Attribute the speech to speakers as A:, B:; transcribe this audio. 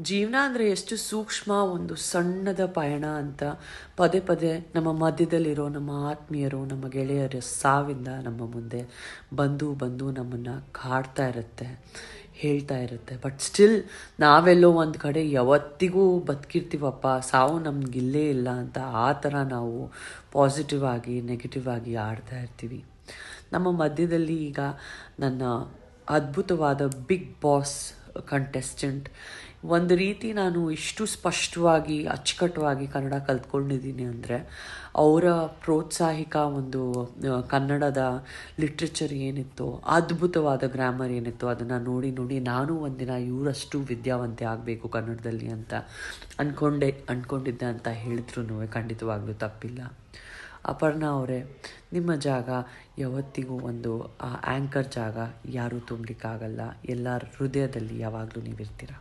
A: ಜೀವನ ಅಂದರೆ ಎಷ್ಟು ಸೂಕ್ಷ್ಮ, ಒಂದು ಸಣ್ಣದ ಪಯಣ ಅಂತ ಪದೇ ಪದೇ ನಮ್ಮ ಮಧ್ಯದಲ್ಲಿರೋ ನಮ್ಮ ಆತ್ಮೀಯರು, ನಮ್ಮ ಗೆಳೆಯರ ಸಾವಿಂದ ನಮ್ಮ ಮುಂದೆ ಬಂದು ಬಂದು ನಮ್ಮನ್ನು ಕಾಡ್ತಾ ಇರುತ್ತೆ, ಹೇಳ್ತಾ ಇರುತ್ತೆ. ಬಟ್ ಸ್ಟಿಲ್ ನಾವೆಲ್ಲೋ ಒಂದು ಕಡೆ ಯಾವತ್ತಿಗೂ ಬದುಕಿರ್ತೀವಪ್ಪ, ಸಾವು ನಮಗಿಲ್ಲೇ ಇಲ್ಲ ಅಂತ ಆ ಥರ ನಾವು ಪಾಸಿಟಿವ್ ಆಗಿ ನೆಗೆಟಿವ್ ಆಗಿ ಆಡ್ತಾ ಇರ್ತೀವಿ. ನಮ್ಮ ಮಧ್ಯದಲ್ಲಿ ಈಗ ನನ್ನ ಅದ್ಭುತವಾದ ಬಿಗ್ ಬಾಸ್ ಕಂಟೆಸ್ಟೆಂಟ್, ಒಂದು ರೀತಿ ನಾನು ಇಷ್ಟು ಸ್ಪಷ್ಟವಾಗಿ ಅಚ್ಚುಕಟ್ಟವಾಗಿ ಕನ್ನಡ ಕಲ್ತ್ಕೊಂಡಿದ್ದೀನಿ ಅಂದರೆ ಅವರ ಪ್ರೋತ್ಸಾಹಿಕ ಒಂದು ಕನ್ನಡದ ಲಿಟ್ರೇಚರ್ ಏನಿತ್ತು, ಅದ್ಭುತವಾದ ಗ್ರಾಮರ್ ಏನಿತ್ತು, ಅದನ್ನು ನೋಡಿ ನೋಡಿ ನಾನು ಒಂದಿನ ಇವರಷ್ಟು ವಿದ್ಯಾವಂತೆ ಆಗಬೇಕು ಕನ್ನಡದಲ್ಲಿ ಅಂತ ಅಂದ್ಕೊಂಡಿದ್ದೆ ಅಂತ ಹೇಳಿದ್ರು ಖಂಡಿತವಾಗ್ಲೂ ತಪ್ಪಿಲ್ಲ. ಅಪರ್ಣಾ ಅವರೇ, ನಿಮ್ಮ ಜಾಗ ಯಾವತ್ತಿಗೂ ಒಂದು ಆ್ಯಂಕರ್ ಜಾಗ ಯಾರೂ ತುಂಬಲಿಕ್ಕಾಗಲ್ಲ. ಎಲ್ಲರ ಹೃದಯದಲ್ಲಿ ಯಾವಾಗಲೂ ನೀವಿರ್ತೀರ.